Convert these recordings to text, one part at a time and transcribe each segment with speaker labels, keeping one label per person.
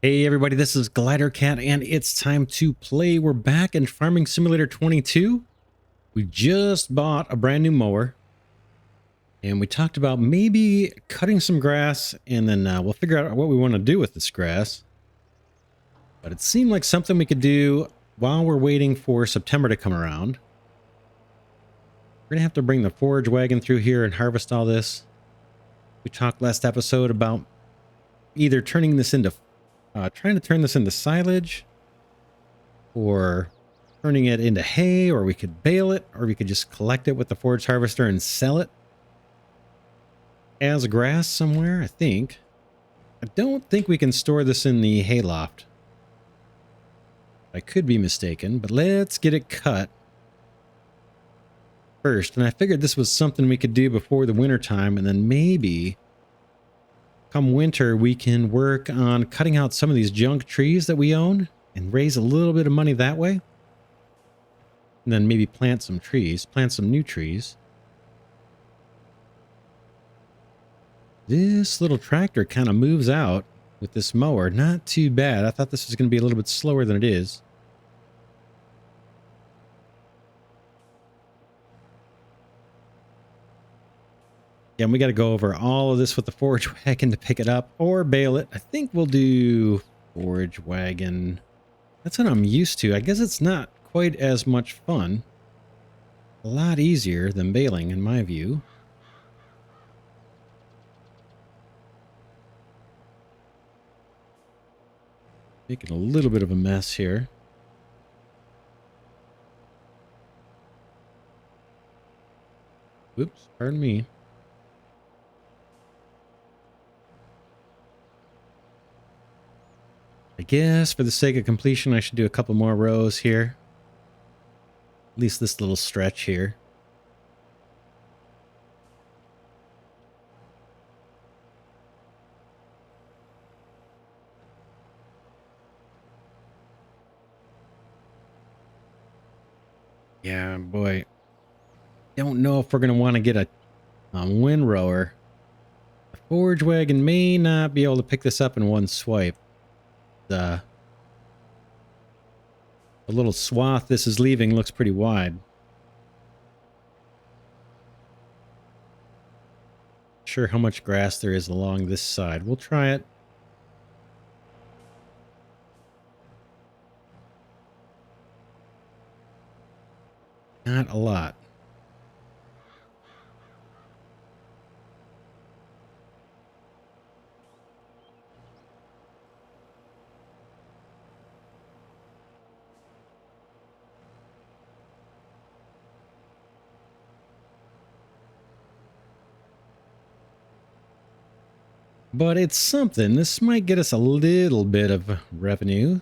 Speaker 1: Hey everybody, this is Glidercat and it's time to play. We're back in Farming Simulator 22. We just bought a brand new mower and we talked about maybe cutting some grass and then we'll figure out what we want to do with this grass. But it seemed like something we could do while we're waiting for September to come around. We're going to have to bring the forage wagon through here and harvest all this. We talked last episode about either turning this into, trying to turn this into silage, or turning it into hay, or we could bale it, or we could just collect it with the forage harvester and sell it as grass somewhere, I think. I don't think we can store this in the hay loft. I could be mistaken, but let's get it cut first. And I figured this was something we could do before the winter time, and then maybe come winter we can work on cutting out some of these junk trees that we own and raise a little bit of money that way. And then maybe plant some new trees. This little tractor kind of moves out with this mower. Not too bad. I thought this was going to be a little bit slower than it is. Yeah, and we got to go over all of this with the forage wagon to pick it up or bale it. I think we'll do forage wagon. That's what I'm used to. I guess it's not quite as much fun. A lot easier than baling in my view. Making a little bit of a mess here. Whoops, pardon me. I guess for the sake of completion, I should do a couple more rows here. At least this little stretch here. Yeah, boy. Don't know if we're going to want to get a windrower. The forage wagon may not be able to pick this up in one swipe. The little swath this is leaving looks pretty wide. Sure how much grass there is along this side. We'll try it. Not a lot. But it's something. This might get us a little bit of revenue.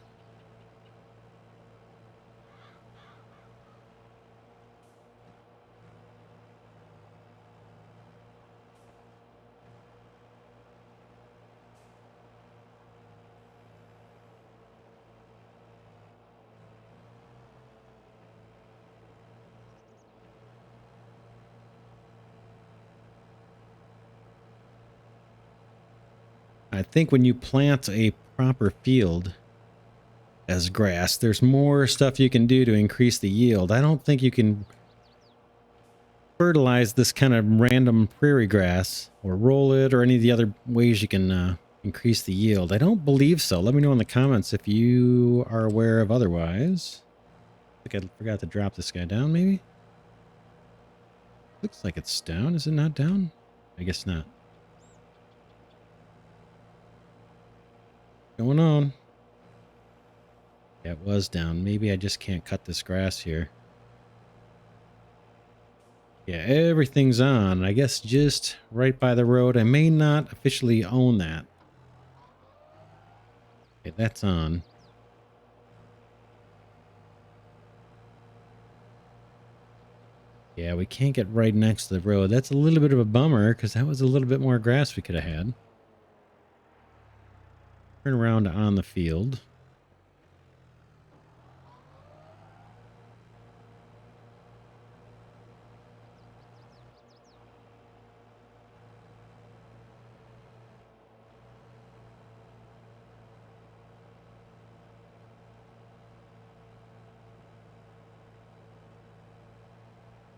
Speaker 1: I think when you plant a proper field as grass, there's more stuff you can do to increase the yield. I don't think you can fertilize this kind of random prairie grass or roll it or any of the other ways you can increase the yield. I don't believe so. Let me know in the comments if you are aware of otherwise. I think I forgot to drop this guy down, maybe? Looks like it's down. Is it not down? I guess not. What's going on? Yeah, it was down. Maybe I just can't cut this grass here. Yeah, everything's on. I guess just right by the road. I may not officially own that. Okay, that's on. Yeah, we can't get right next to the road. That's a little bit of a bummer because that was a little bit more grass we could have had. Turn around on the field.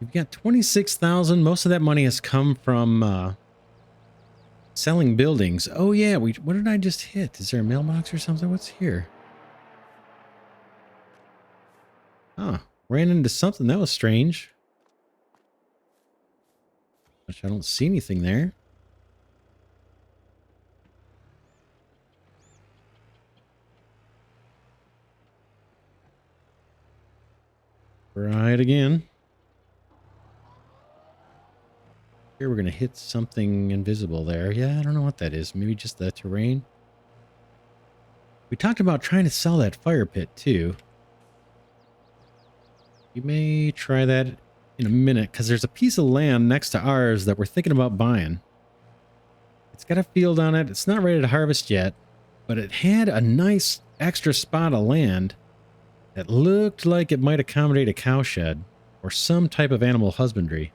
Speaker 1: We've got 26,000. Most of that money has come from selling buildings. Oh yeah, what did I just hit? Is there a mailbox or something? What's here? Huh. Ran into something. That was strange. Which I don't see anything there. Try it again. Here we're going to hit something invisible there. Yeah, I don't know what that is. Maybe just the terrain. We talked about trying to sell that fire pit too. You may try that in a minute because there's a piece of land next to ours that we're thinking about buying. It's got a field on it. It's not ready to harvest yet, but it had a nice extra spot of land that looked like it might accommodate a cow shed or some type of animal husbandry,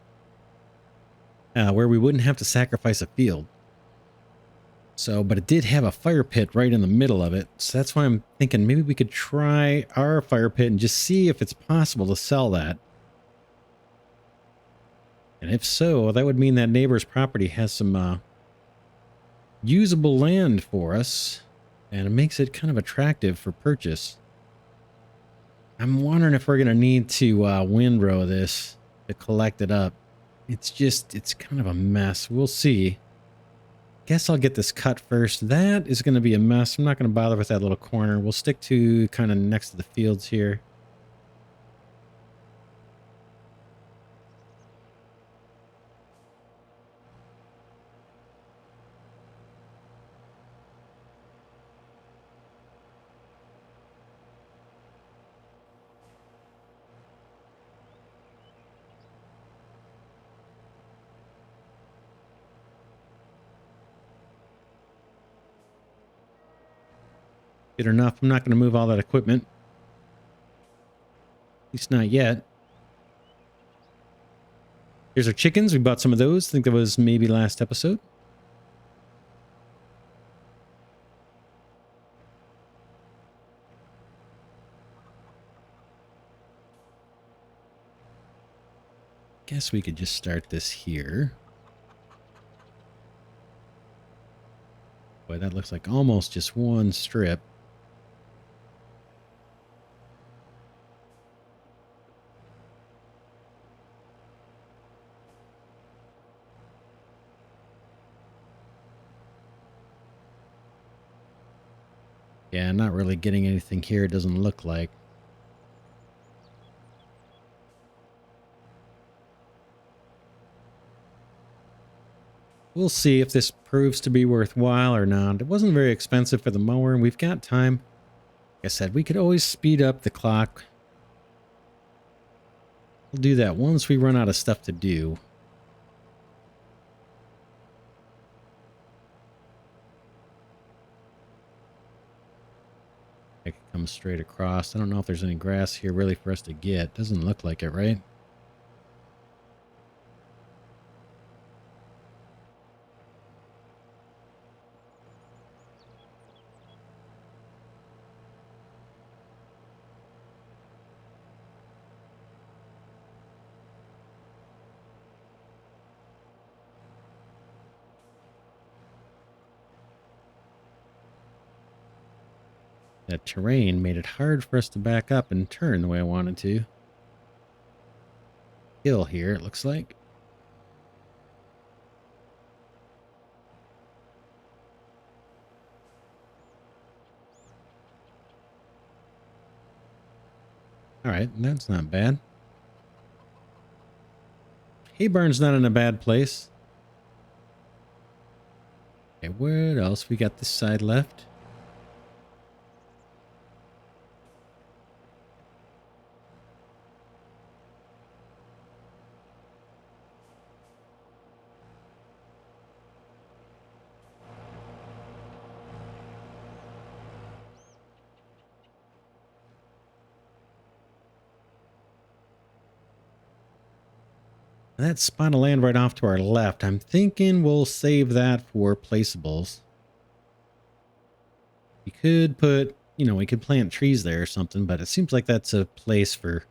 Speaker 1: where we wouldn't have to sacrifice a field. So, but it did have a fire pit right in the middle of it. So that's why I'm thinking maybe we could try our fire pit and just see if it's possible to sell that. And if so, that would mean that neighbor's property has some usable land for us, and it makes it kind of attractive for purchase. I'm wondering if we're going to need to windrow this to collect it up. It's kind of a mess. We'll see. Guess I'll get this cut first. That is going to be a mess. I'm not going to bother with that little corner. We'll stick to kind of next to the fields here. Good enough. I'm not going to move all that equipment. At least not yet. Here's our chickens. We bought some of those. I think that was maybe last episode. Guess we could just start this here. Boy, that looks like almost just one strip. Yeah, not really getting anything here. It doesn't look like. We'll see if this proves to be worthwhile or not. It wasn't very expensive for the mower, and we've got time. Like I said, we could always speed up the clock. We'll do that once we run out of stuff to do. I could come straight across. I don't know if there's any grass here really for us to get. Doesn't look like it, right? That terrain made it hard for us to back up and turn the way I wanted to. Hill here, it looks like. All right, that's not bad. Haybarn's not in a bad place. Okay, what else? We got this side left. That spot of land right off to our left, I'm thinking we'll save that for placeables. We could put, we could plant trees there or something, but it seems like that's a place for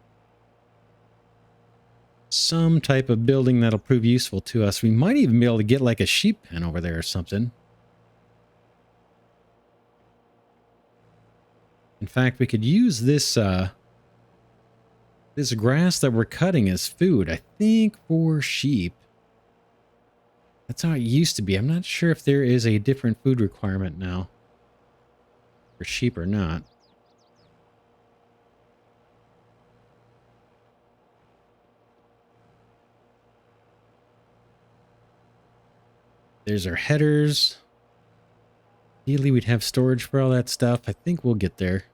Speaker 1: some type of building that'll prove useful to us. We might even be able to get like a sheep pen over there or something. In fact, we could use this this grass that we're cutting as food, I think, for sheep. That's how it used to be. I'm not sure if there is a different food requirement now for sheep or not. There's our headers. Ideally, we'd have storage for all that stuff. I think we'll get there.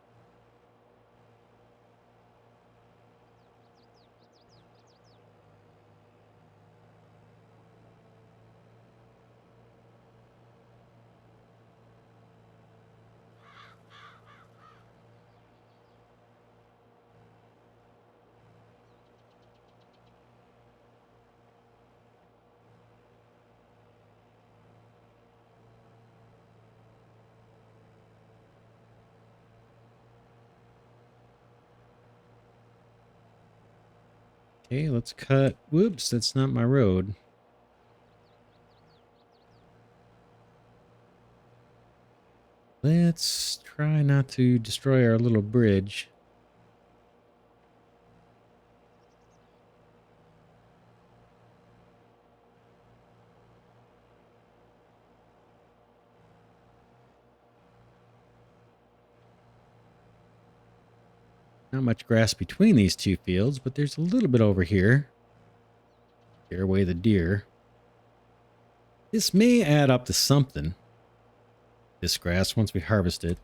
Speaker 1: Okay, let's cut. Whoops, that's not my road. Let's try not to destroy our little bridge. Not much grass between these two fields, but there's a little bit over here. Scare away the deer. This may add up to something. This grass, once we harvest it.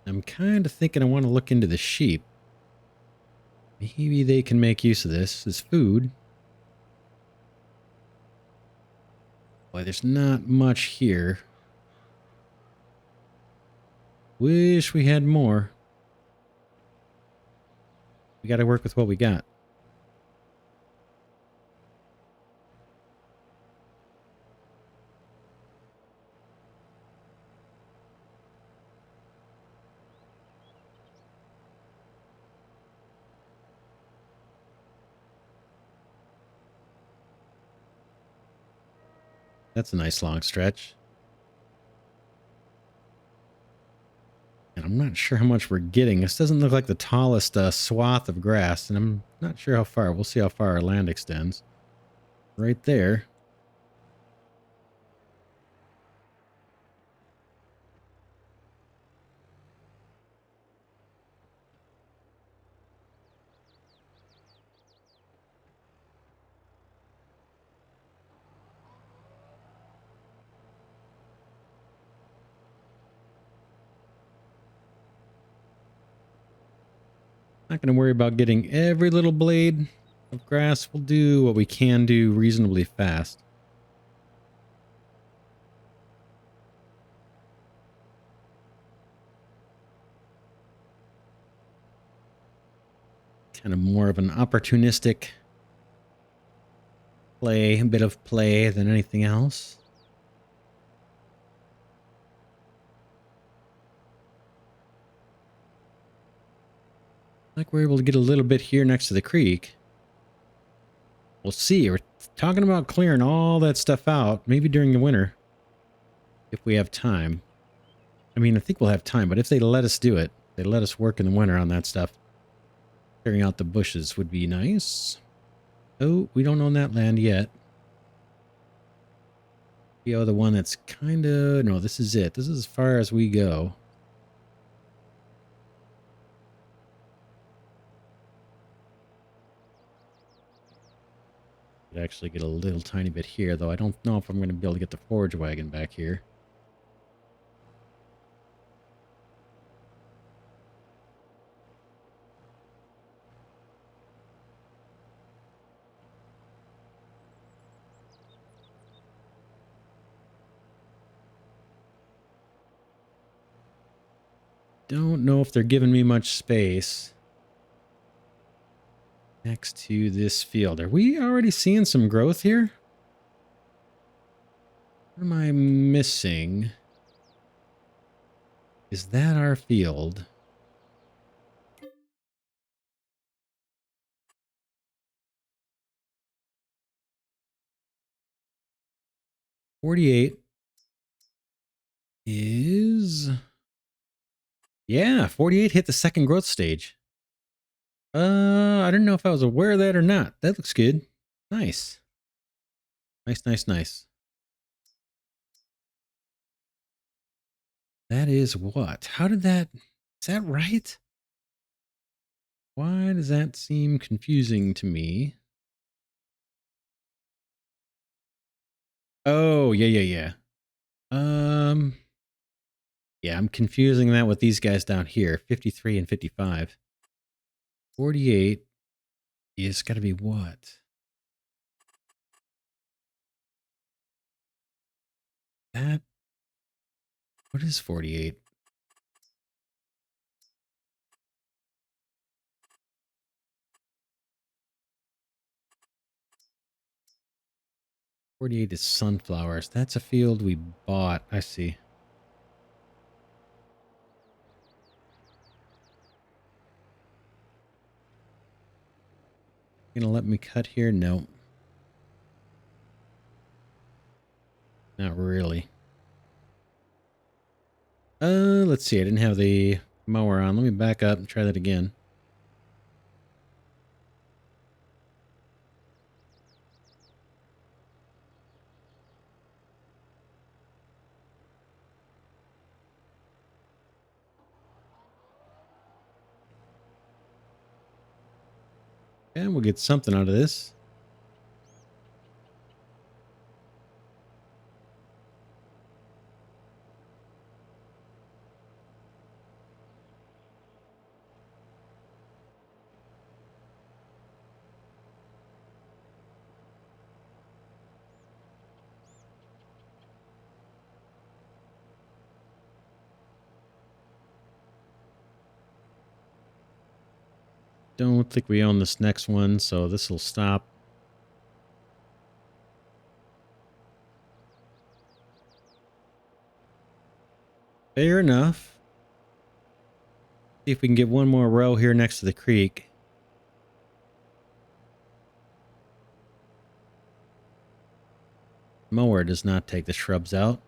Speaker 1: I'm kind of thinking I want to look into the sheep. Maybe they can make use of this as food. Boy, there's not much here. Wish we had more. We got to work with what we got. That's a nice long stretch. And I'm not sure how much we're getting. This doesn't look like the tallest swath of grass, and I'm not sure how far. We'll see how far our land extends. Right there. Not going to worry about getting every little blade of grass. We'll do what we can do reasonably fast. Kind of more of an opportunistic play, a bit of play than anything else. Like we're able to get a little bit here next to the creek. We'll see. We're talking about clearing all that stuff out, maybe during the winter, if we have time. I mean, I think we'll have time, but if they let us do it, they let us work in the winter on that stuff. Clearing out the bushes would be nice. Oh, we don't own that land yet. The other one that's kind of... No, this is it. This is as far as we go. Could actually get a little tiny bit here, though I don't know if I'm going to be able to get the forage wagon back here. Don't know if they're giving me much space next to this field. Are we already seeing some growth here? What am I missing? Is that our field? 48 is... Yeah, 48 hit the second growth stage. I don't know if I was aware of that or not. That looks good. Nice. Nice, nice, nice. That is what? How did that... Is that right? Why does that seem confusing to me? Oh, yeah, yeah, yeah. Yeah, I'm confusing that with these guys down here, 53 and 55. 48 is got to be what? That... What is 48? 48 is sunflowers. That's a field we bought. I see. Gonna let me cut here? No. Not really. Let's see. I didn't have the mower on. Let me back up and try that again. And we'll get something out of this. Don't think we own this next one, so this will stop. Fair enough. See if we can get one more row here next to the creek. Mower does not take the shrubs out.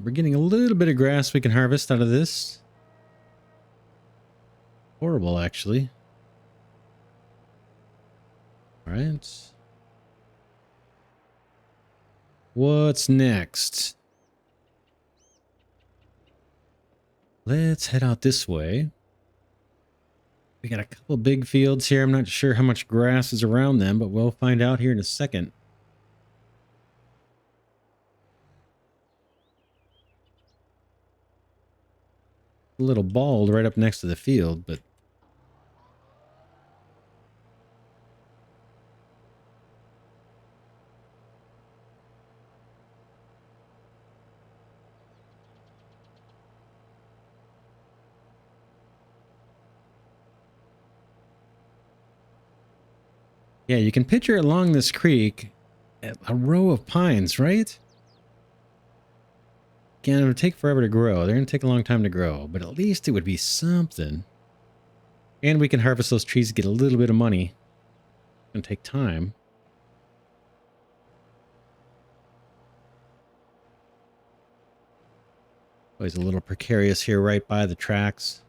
Speaker 1: We're getting a little bit of grass we can harvest out of this. Horrible, actually. All right. What's next? Let's head out this way. We got a couple big fields here. I'm not sure how much grass is around them, but we'll find out here in a second. A little bald right up next to the field, but yeah, you can picture along this creek a row of pines, right? Again, it would take forever to grow. They're going to take a long time to grow, but at least it would be something. And we can harvest those trees to get a little bit of money. It's going to take time. Always a little precarious here right by the tracks.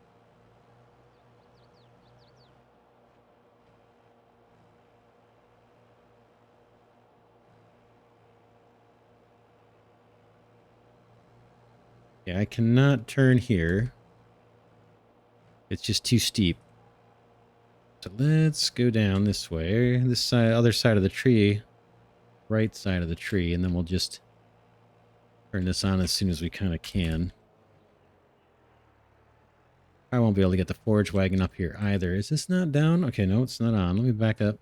Speaker 1: Yeah, I cannot turn here. It's just too steep. So let's go down this way. This side, other side of the tree. Right side of the tree. And then we'll just turn this on as soon as we kind of can. I won't be able to get the forage wagon up here either. Is this not down? Okay, no, it's not on. Let me back up.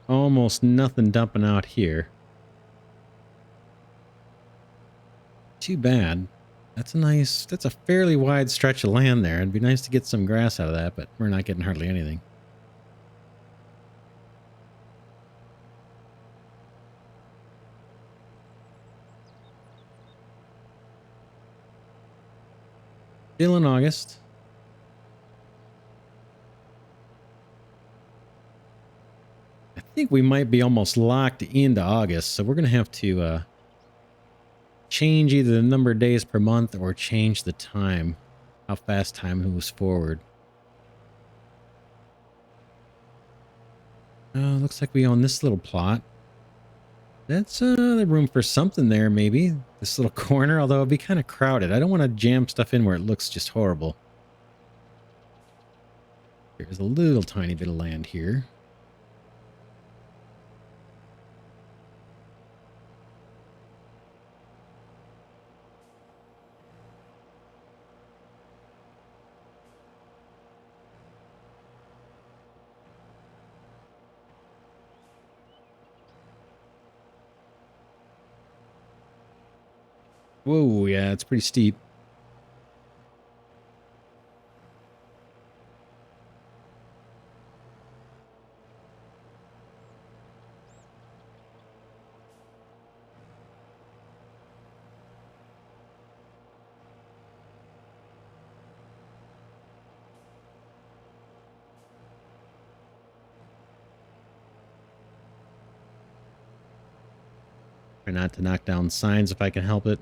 Speaker 1: Almost nothing dumping out here. Too bad. That's a fairly wide stretch of land there. It'd be nice to get some grass out of that, but we're not getting hardly anything. Still in August. I think we might be almost locked into August, so we're going to have to change either the number of days per month or change the time, how fast time moves forward. Looks like we own this little plot. That's the room for something there, maybe. This little corner, although it'd be kind of crowded. I don't want to jam stuff in where it looks just horrible. There's a little tiny bit of land here. Whoa, yeah, it's pretty steep. Try not to knock down signs if I can help it.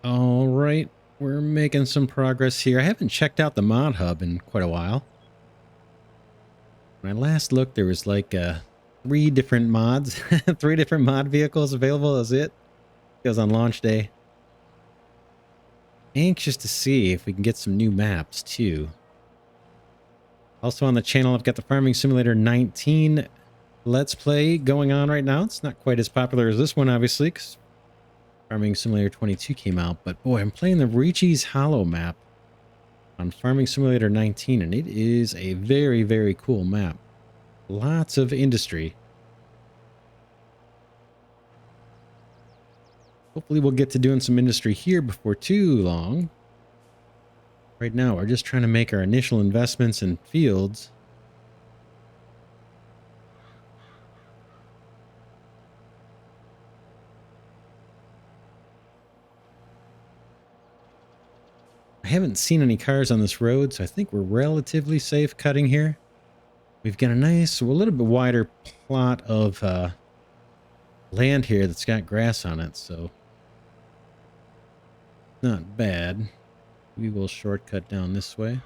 Speaker 1: All right, we're making some progress here. I haven't checked out the mod hub in quite a while. When I last looked, there was like 3 different mods, 3 different mod vehicles available. As it was on launch day. Anxious to see if we can get some new maps too. Also on the channel, I've got the Farming Simulator 19 Let's Play going on right now. It's not quite as popular as this one, obviously, because Farming Simulator 22 came out. But boy, I'm playing the Reachi's Hollow map on Farming Simulator 19, and it is a very, very cool map. Lots of industry. Hopefully we'll get to doing some industry here before too long. Right now, we're just trying to make our initial investments in fields. I haven't seen any cars on this road, so I think we're relatively safe cutting here. We've got a nice, a little bit wider plot of land here that's got grass on it, so not bad. We will shortcut down this way.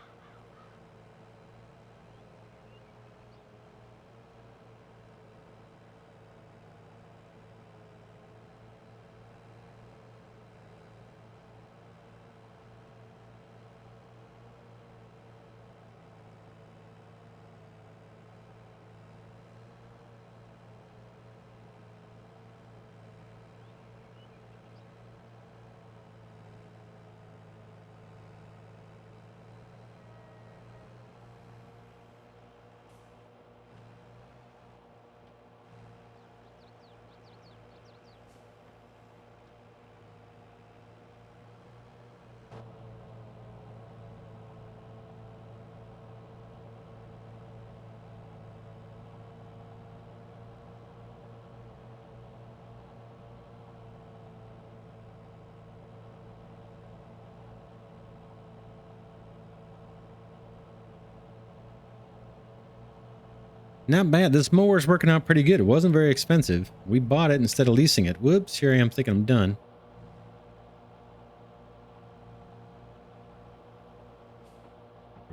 Speaker 1: Not bad. This mower's working out pretty good. It wasn't very expensive. We bought it instead of leasing it. Whoops, here I am thinking I'm done.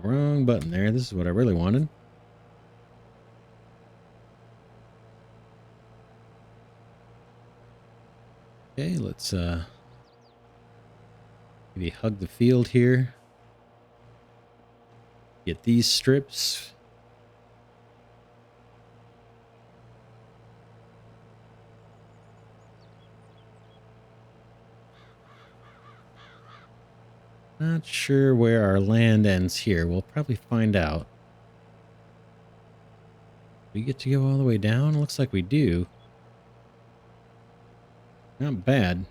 Speaker 1: Wrong button there. This is what I really wanted. Okay, let's maybe hug the field here. Get these strips. Not sure where our land ends here. We'll probably find out. We get to go all the way down? Looks like we do. Not bad.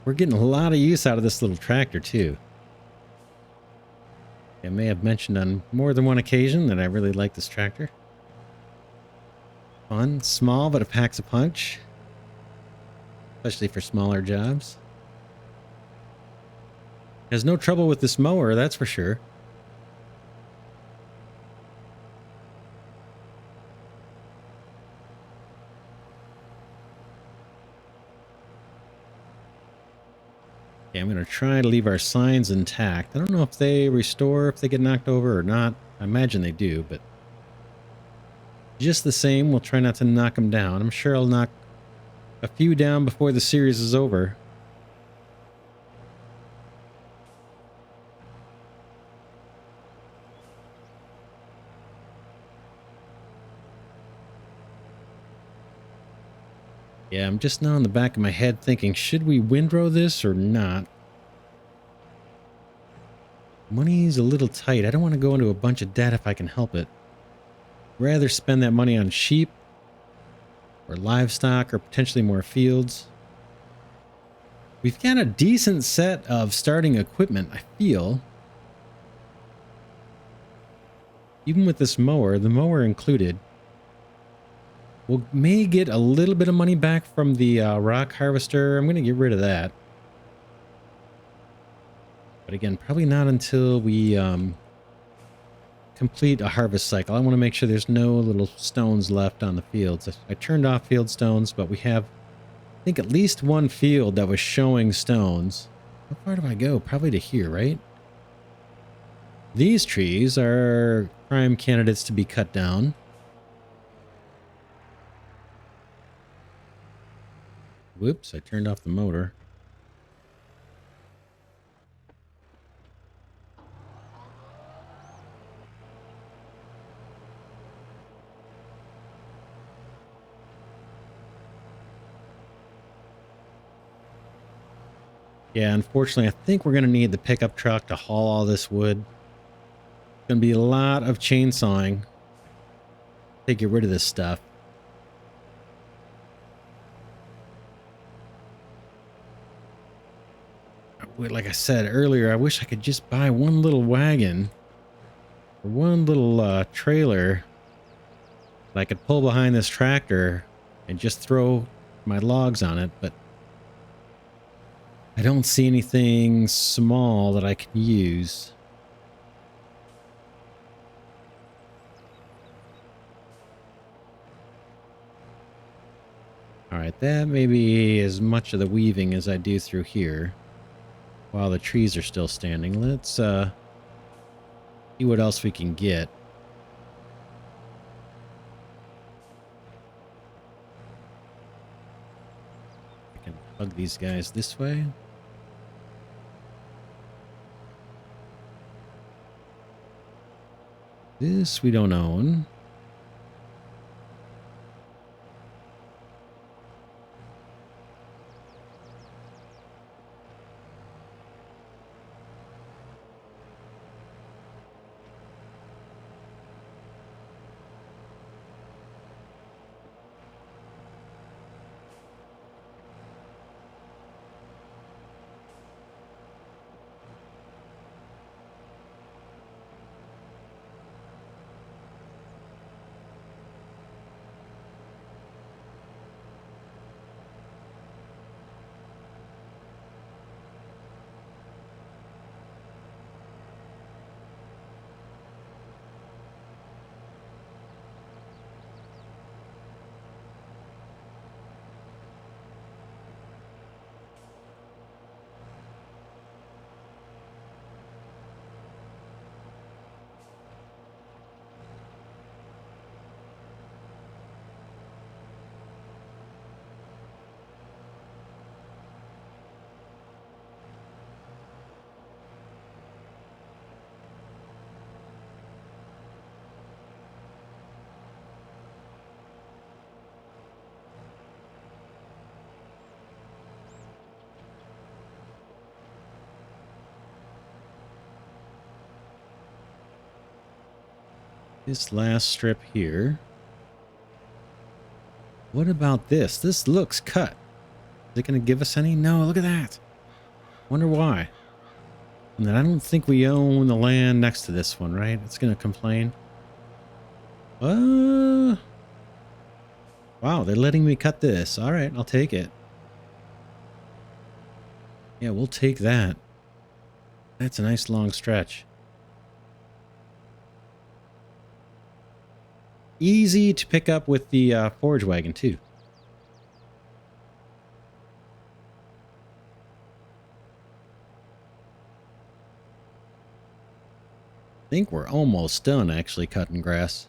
Speaker 1: We're getting a lot of use out of this little tractor too. I may have mentioned on more than one occasion that I really like this tractor. Fun, small, but it packs a punch. Especially for smaller jobs. Has no trouble with this mower, that's for sure. Okay, I'm going to try to leave our signs intact. I don't know if they restore if they get knocked over or not. I imagine they do, but just the same, we'll try not to knock them down. I'm sure I'll knock a few down before the series is over. Yeah, I'm just now in the back of my head thinking, should we windrow this or not? Money's a little tight. I don't want to go into a bunch of debt if I can help it. Rather spend that money on sheep or livestock or potentially more fields. We've got a decent set of starting equipment, I feel. Even with this mower, the mower included. We may get a little bit of money back from the rock harvester. I'm going to get rid of that. But again, probably not until we complete a harvest cycle. I want to make sure there's no little stones left on the fields. I turned off field stones, but we have, I think, at least one field that was showing stones. How far do I go? Probably to here, right? These trees are prime candidates to be cut down. Whoops, I turned off the motor. Yeah, unfortunately, I think we're going to need the pickup truck to haul all this wood. Going to be a lot of chainsawing to get rid of this stuff. Like I said earlier, I wish I could just buy one little wagon or one little trailer that I could pull behind this tractor and just throw my logs on it, but I don't see anything small that I can use. Alright, that may be as much of the weaving as I do through here. While the trees are still standing. Let's see what else we can get. I can hug these guys this way. This we don't own. This last strip here. What about this? This looks cut. Is it going to give us any? No, look at that. Wonder why. And then I don't think we own the land next to this one, right? It's going to complain. Wow, they're letting me cut this. All right, I'll take it. Yeah, we'll take that. That's a nice long stretch. Easy to pick up with the forage wagon, too. I think we're almost done, actually, cutting grass.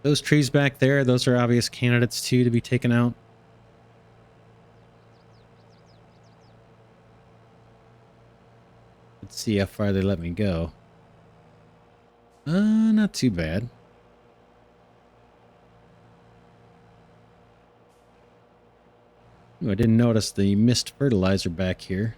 Speaker 1: Those trees back there, those are obvious candidates, too, to be taken out. Let's see how far they let me go. Not too bad. Ooh, I didn't notice the mist fertilizer back here.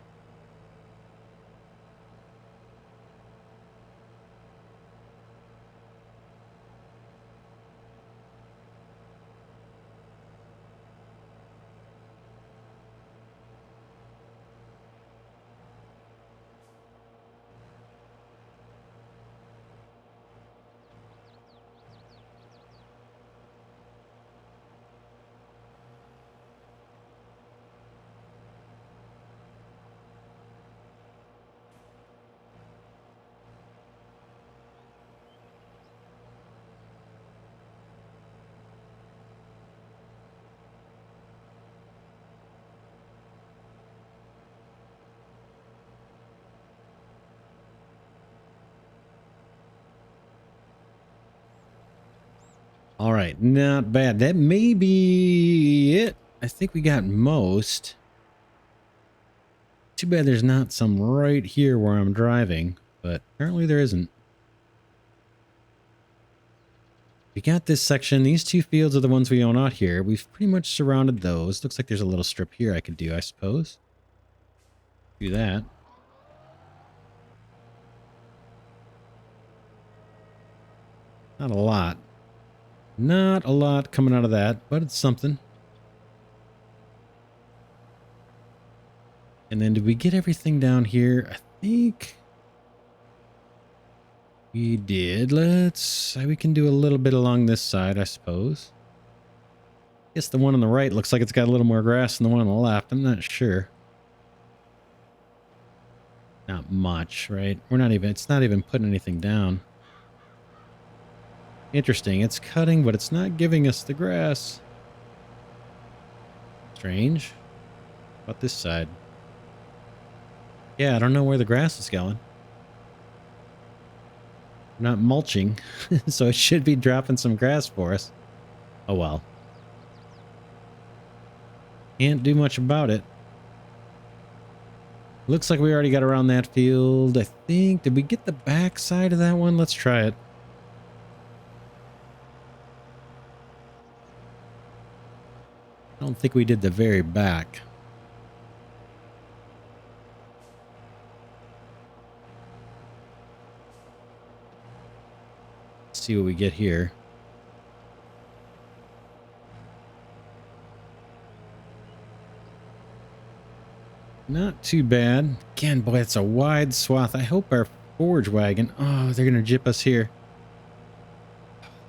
Speaker 1: All right, not bad. That may be it. I think we got most. Too bad there's not some right here where I'm driving, but apparently there isn't. We got this section. These two fields are the ones we own out here. We've pretty much surrounded those. Looks like there's a little strip here I could do, I suppose. Do that. Not a lot. Not a lot coming out of that, but it's something. And then did we get everything down here? I think we did. We can do a little bit along this side, I suppose. Guess the one on the right looks like it's got a little more grass than the one on the left. I'm not sure. Not much, right? It's not even putting anything down. Interesting. It's cutting, but it's not giving us the grass. Strange. How about this side? Yeah, I don't know where the grass is going. We're not mulching, so it should be dropping some grass for us. Oh well. Can't do much about it. Looks like we already got around that field. I think, did we get the back side of that one? Let's try it. I don't think we did the very back. Let's see what we get here. Not too bad. Again, boy, it's a wide swath. I hope our forage wagon... Oh, they're going to gyp us here.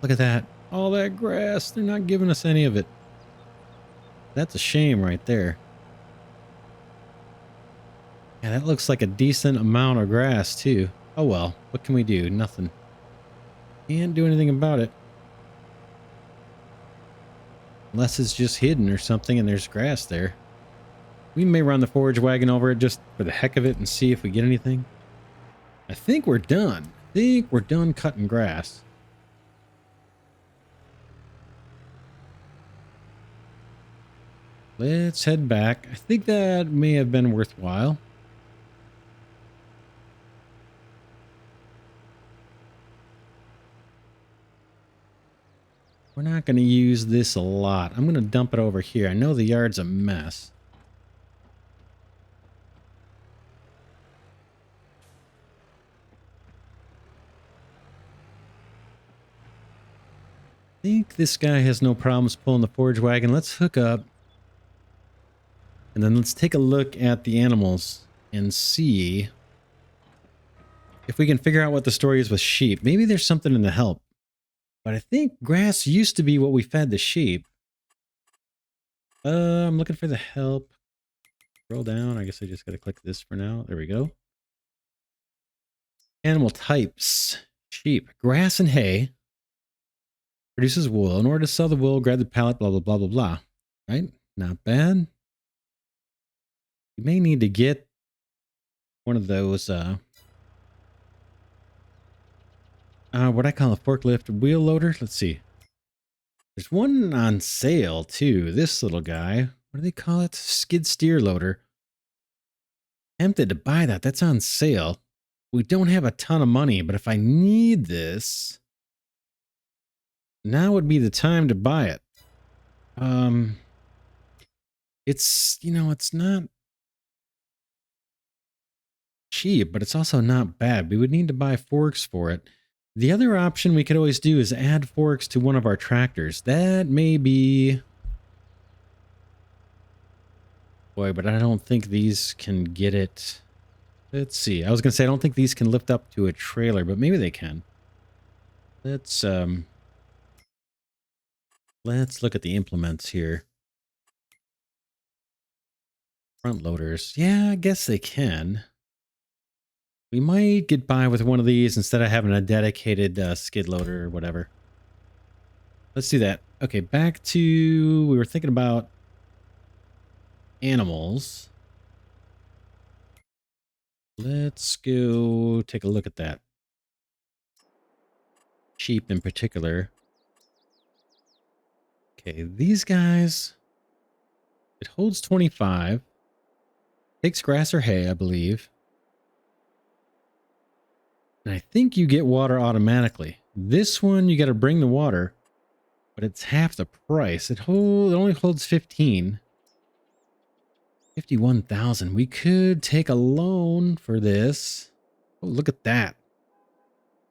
Speaker 1: Look at that. All that grass. They're not giving us any of it. That's a shame right there. Yeah, that looks like a decent amount of grass, too. Oh, well. What can we do? Nothing. Can't do anything about it. Unless it's just hidden or something and there's grass there. We may run the forage wagon over it just for the heck of it and see if we get anything. I think we're done. I think we're done cutting grass. Let's head back. I think that may have been worthwhile. We're not going to use this a lot. I'm going to dump it over here. I know the yard's a mess. think this guy has no problems pulling the forage wagon. Let's hook up. And then let's take a look at the animals and see if we can figure out what the story is with sheep. Maybe there's something in the help. But I think grass used to be what we fed the sheep. I'm looking for the help. Scroll down. I guess I just got to click this for now. There we go. Animal types. Sheep. Grass and hay. Produces wool. In order to sell the wool, grab the pallet, blah, blah, blah, blah, blah. Right? Not bad. You may need to get one of those, what I call a forklift wheel loader. Let's see. There's one on sale, too. This little guy. What do they call it? Skid steer loader. Tempted to buy that. That's on sale. We don't have a ton of money, but if I need this, now would be the time to buy it. It's, it's not cheap, but it's also not bad. We would need to buy forks for it. The other option we could always do is add forks to one of our tractors. That may be... Boy, but I don't think these can get it. Let's see. I was going to say, I don't think these can lift up to a trailer, but maybe they can. Let's look at the implements here. Front loaders. Yeah, I guess they can. We might get by with one of these instead of having a dedicated skid loader or whatever. Let's do that. Okay, back to... We were thinking about animals. Let's go take a look at that. Sheep in particular. Okay, these guys... It holds 25. Takes grass or hay, I believe. And I think you get water automatically. This one, you got to bring the water, but it's half the price. It only holds 15. 51,000. We could take a loan for this. Oh, look at that.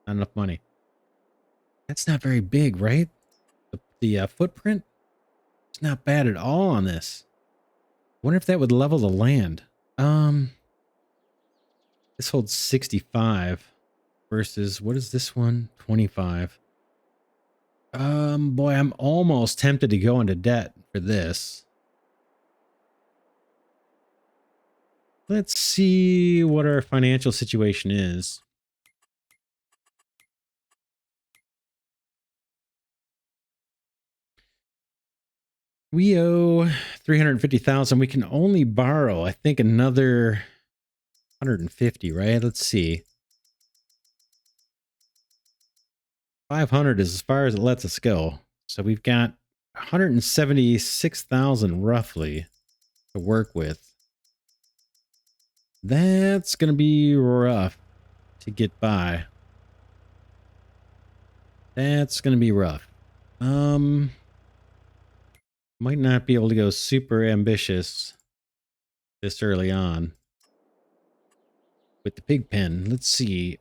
Speaker 1: Not enough money. That's not very big, right? The footprint? It's not bad at all on this. Wonder if that would level the land. This holds 65 versus, what is this one? 25. Boy, I'm almost tempted to go into debt for this. Let's see what our financial situation is. We owe 350,000. We can only borrow, I think, another 150, right? Let's see. 500 is as far as it lets us go. So we've got 176,000 roughly to work with. That's going to be rough to get by. That's going to be rough. Might not be able to go super ambitious this early on with the pig pen. Let's see.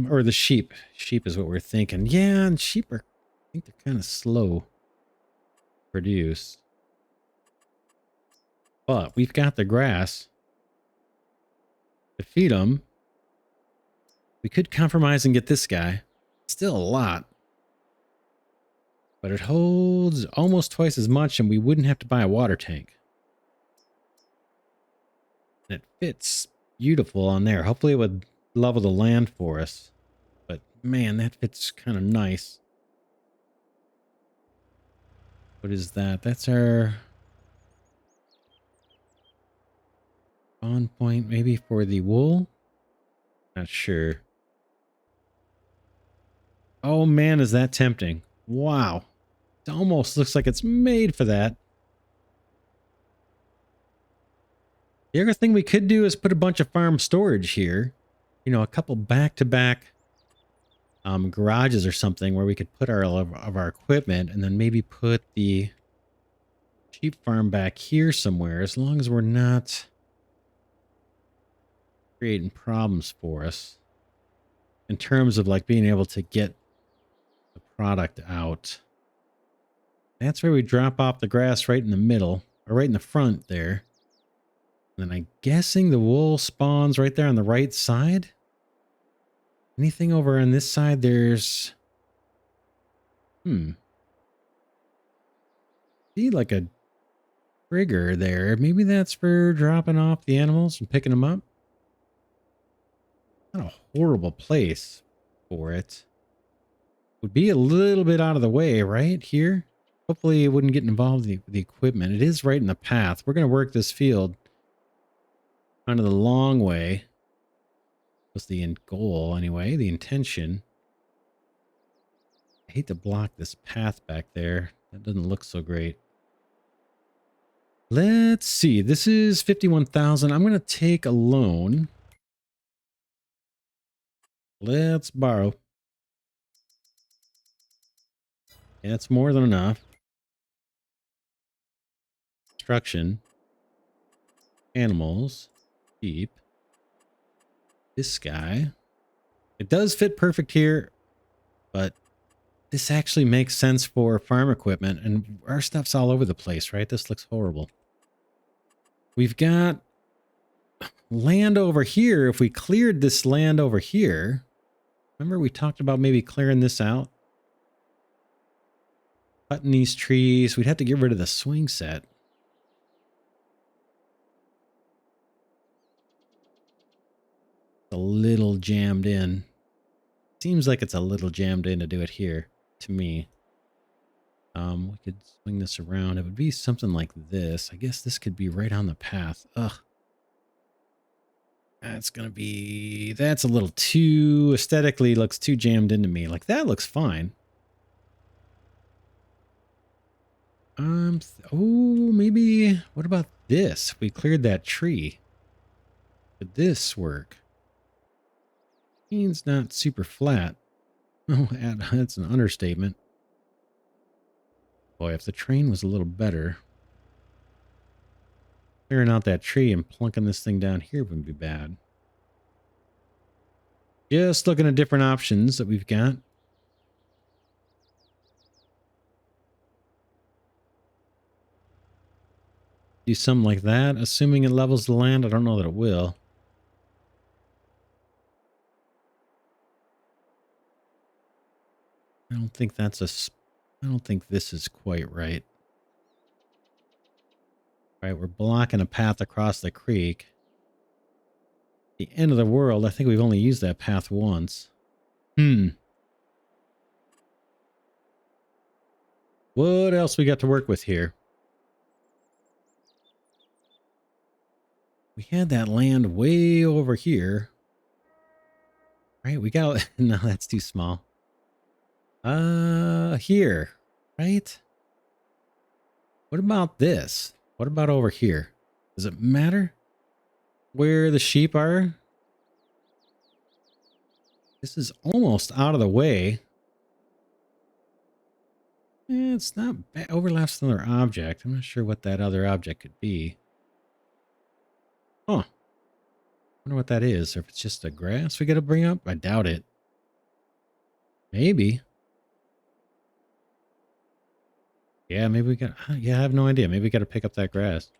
Speaker 1: Or the sheep. Sheep is what we're thinking. Yeah, and sheep are, I think they're kind of slow to produce. But we've got the grass to feed them. We could compromise and get this guy. Still a lot. But it holds almost twice as much and we wouldn't have to buy a water tank. And it fits beautiful on there. Hopefully it would level the land for us. But man, that fits kind of nice. What is that? That's our spawn point maybe for the wool? Not sure. Oh man, is that tempting. Wow. It almost looks like it's made for that. The other thing we could do is put a bunch of farm storage here. You know, a couple back-to-back garages or something where we could put our equipment and then maybe put the sheep farm back here somewhere, as long as we're not creating problems for us in terms of like being able to get the product out. That's where we drop off the grass right in the middle, or right in the front there. And then I'm guessing the wool spawns right there on the right side. Anything over on this side? There's... See, like a trigger there. Maybe that's for dropping off the animals and picking them up. Not a horrible place for it. Would be a little bit out of the way, right? Here. Hopefully it wouldn't get involved with the equipment. It is right in the path. We're going to work this field kind of the long way. Was the end goal anyway, the intention. I hate to block this path back there. That doesn't look so great. Let's see. This is 51,000. I'm going to take a loan. Let's borrow. That's more than enough. Construction. Animals. Sheep. This guy. It does fit perfect here, but this actually makes sense for farm equipment, and our stuff's all over the place, right? This looks horrible. We've got land over here. If we cleared this land over here, remember we talked about maybe clearing this out? Cutting these trees. We'd have to get rid of the swing set. A little jammed in. Seems like it's a little jammed in to do it here, to me. We could swing this around. It would be something like this. I guess this could be right on the path. Ugh. That's gonna be... That's a little too... Aesthetically looks too jammed into me. Like, that looks fine. Oh, maybe... What about this? If we cleared that tree. Could this work? It's not super flat. Oh, that's an understatement. Boy, if the train was a little better. Clearing out that tree and plunking this thing down here wouldn't be bad. Just looking at different options that we've got. Do something like that, assuming it levels the land. I don't know that it will. I don't think that's I don't think this is quite right. All right, we're blocking a path across the creek. The end of the world. I think we've only used that path once. What else we got to work with here? We had that land way over here. Right, we got... No, that's too small. Here, right? What about this? What about over here? Does it matter where the sheep are? This is almost out of the way. It's not bad. Overlaps another object. I'm not sure what that other object could be. Huh. Wonder what that is. Or if it's just the grass we got to bring up? I doubt it. Maybe. Yeah, maybe we got... Yeah, I have no idea. Maybe we got to pick up that grass.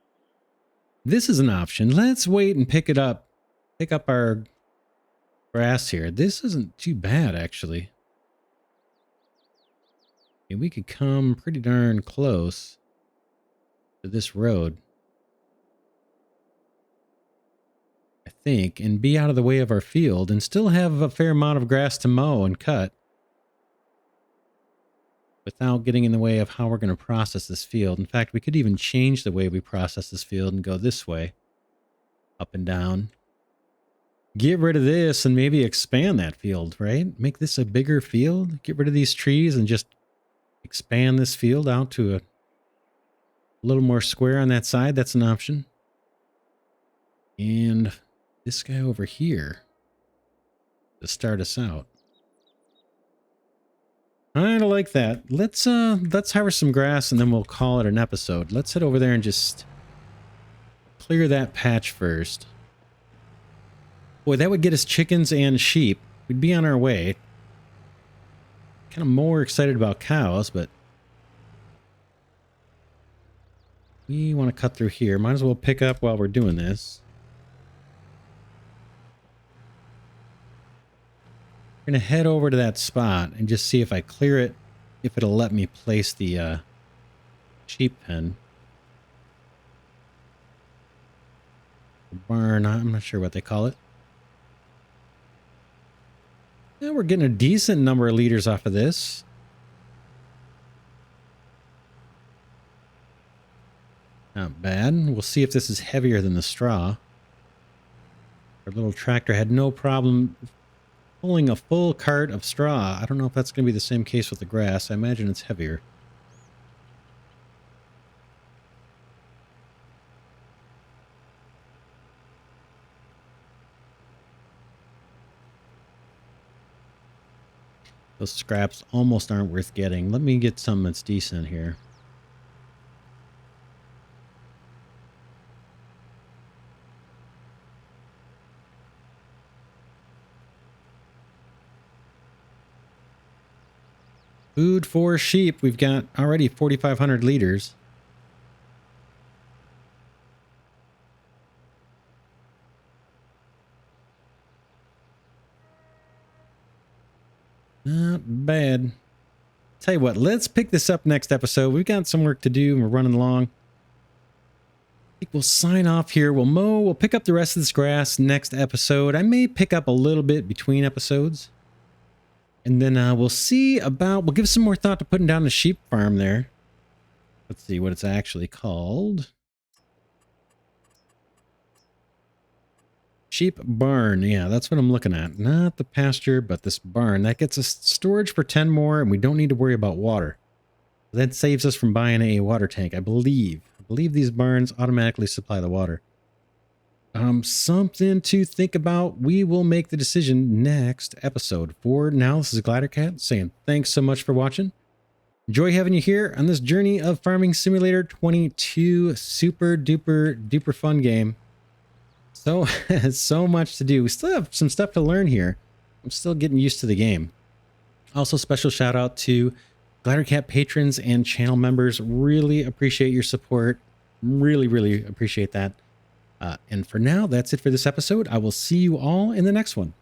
Speaker 1: This is an option. Let's wait and pick it up. Pick up our grass here. This isn't too bad, actually. And we could come pretty darn close to this road, I think, and be out of the way of our field and still have a fair amount of grass to mow and cut without getting in the way of how we're going to process this field. In fact, we could even change the way we process this field and go this way, up and down. Get rid of this and maybe expand that field, right? Make this a bigger field. Get rid of these trees and just expand this field out to a little more square on that side. That's an option. And this guy over here to start us out. I like that. Let's harvest some grass and then we'll call it an episode. Let's head over there and just clear that patch first. Boy, that would get us chickens and sheep. We'd be on our way. kind of more excited about cows, but we want to cut through here. Might as well pick up while we're doing this. We're going to head over to that spot and just see if I clear it, if it'll let me place the sheep pen. Barn, I'm not sure what they call it. Yeah, we're getting a decent number of liters off of this. Not bad. We'll see if this is heavier than the straw. Our little tractor had no problem pulling a full cart of straw. I don't know if that's going to be the same case with the grass. I imagine it's heavier. Those scraps almost aren't worth getting. Let me get some that's decent here. Food for sheep. We've got already 4,500 liters. Not bad. Tell you what, let's pick this up next episode. We've got some work to do and we're running along. I think we'll sign off here. We'll mow. We'll pick up the rest of this grass next episode. I may pick up a little bit between episodes. And then we'll see about, we'll give some more thought to putting down a sheep farm there. Let's see what it's actually called. Sheep barn. Yeah, that's what I'm looking at. Not the pasture, but this barn. That gets us storage for 10 more, and we don't need to worry about water. That saves us from buying a water tank, I believe. I believe these barns automatically supply the water. Something to think about. We will make the decision next episode. For now, this is Glidercat saying thanks so much for watching. Enjoy having you here on this journey of Farming Simulator 22. Super duper fun game. So, so much to do. We still have some stuff to learn here. I'm still getting used to the game. Also, special shout out to Glidercat patrons and channel members. Really appreciate your support. Really appreciate that. And for now, that's it for this episode. I will see you all in the next one.